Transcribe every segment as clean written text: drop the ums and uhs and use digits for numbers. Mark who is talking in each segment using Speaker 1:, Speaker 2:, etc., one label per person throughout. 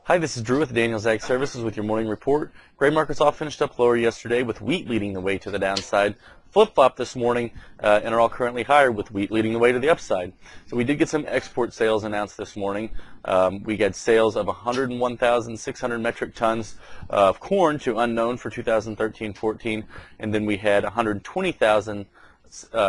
Speaker 1: Hi, this is Drew with Daniels Ag Services with your morning report. Grain markets all finished up lower yesterday with wheat leading the way to the downside. Flip-flop this morning and are all currently higher with wheat leading the way to the upside. So we did get some export sales announced this morning. We got sales of 101,600 metric tons of corn to unknown for 2013-14, and then we had 120,000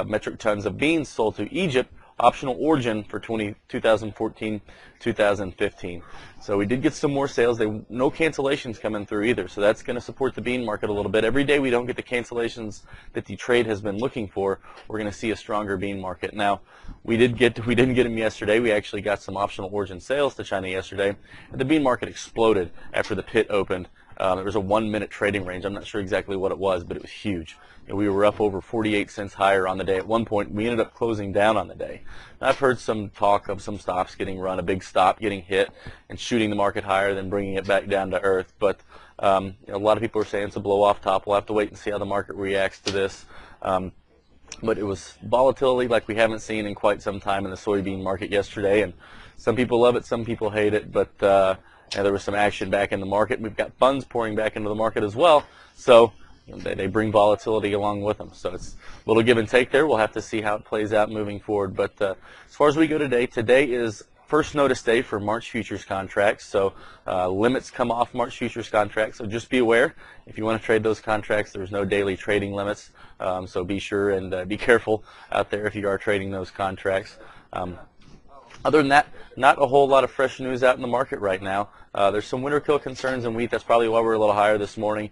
Speaker 1: metric tons of beans sold to Egypt, optional origin for 2014-2015. So we did get some more sales. No cancellations coming through either, so that's going to support the bean market a little bit. Every day we don't get the cancellations that the trade has been looking for, we're going to see a stronger bean market. Now, we didn't get them yesterday. We actually got some optional origin sales to China yesterday, and the bean market exploded after the pit opened. There was a 1-minute trading range. I'm not sure exactly what it was, but it was huge. We were up over 48 cents higher on the day. At one point, we ended up closing down on the day. And I've heard some talk of some stops getting run, a big stop getting hit and shooting the market higher, then bringing it back down to earth. But a lot of people are saying it's a blow-off top. We'll have to wait and see how the market reacts to this. But it was volatility like we haven't seen in quite some time in the soybean market yesterday. And some people love it, some people hate it. But there was some action back in the market. We've got funds pouring back into the market as well. So they bring volatility along with them. So it's a little give and take there. We'll have to see how it plays out moving forward. But as far as we go today is first notice day for March futures contracts. So limits come off March futures contracts. So just be aware, if you want to trade those contracts, there's no daily trading limits. So be sure and be careful out there if you are trading those contracts. Other than that, not a whole lot of fresh news out in the market right now. There's some winter kill concerns in wheat. That's probably why we're a little higher this morning.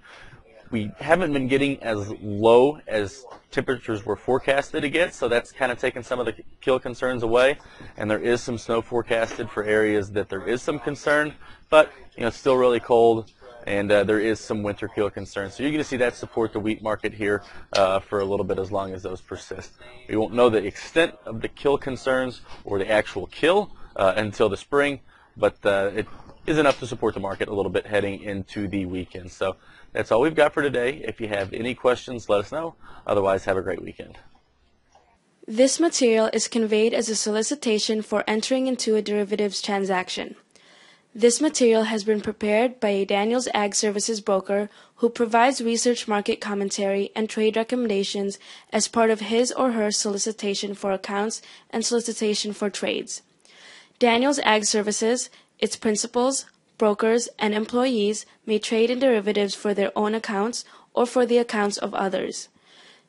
Speaker 1: We haven't been getting as low as temperatures were forecasted to get, so that's kind of taken some of the kill concerns away. And there is some snow forecasted for areas that there is some concern, but it's still really cold, and there is some winter kill concerns. So you're going to see that support the wheat market here for a little bit as long as those persist. We won't know the extent of the kill concerns or the actual kill until the spring, but it is enough to support the market a little bit heading into the weekend. So that's all we've got for today. If you have any questions, let us know. Otherwise, have a great weekend.
Speaker 2: This material is conveyed as a solicitation for entering into a derivatives transaction. This material has been prepared by a Daniels Ag Services broker who provides research, market commentary, and trade recommendations as part of his or her solicitation for accounts and solicitation for trades. Daniels Ag Services, its principals, brokers, and employees may trade in derivatives for their own accounts or for the accounts of others.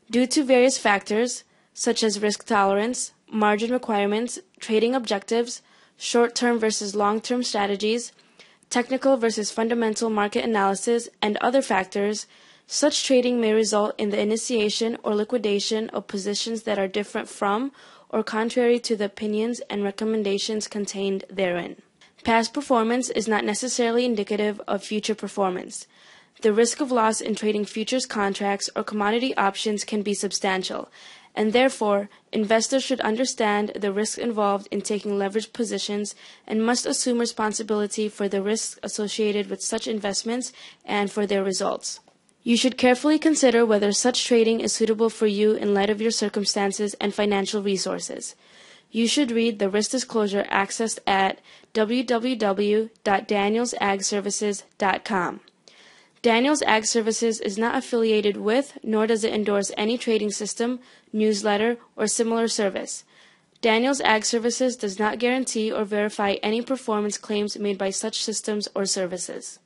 Speaker 2: Due to various factors, such as risk tolerance, margin requirements, trading objectives, short-term versus long-term strategies, technical versus fundamental market analysis, and other factors, such trading may result in the initiation or liquidation of positions that are different from or contrary to the opinions and recommendations contained therein. Past performance is not necessarily indicative of future performance. The risk of loss in trading futures contracts or commodity options can be substantial, and therefore, investors should understand the risks involved in taking leveraged positions and must assume responsibility for the risks associated with such investments and for their results. You should carefully consider whether such trading is suitable for you in light of your circumstances and financial resources. You should read the risk disclosure accessed at www.danielsagservices.com. Daniels Ag Services is not affiliated with, nor does it endorse any trading system, newsletter, or similar service. Daniels Ag Services does not guarantee or verify any performance claims made by such systems or services.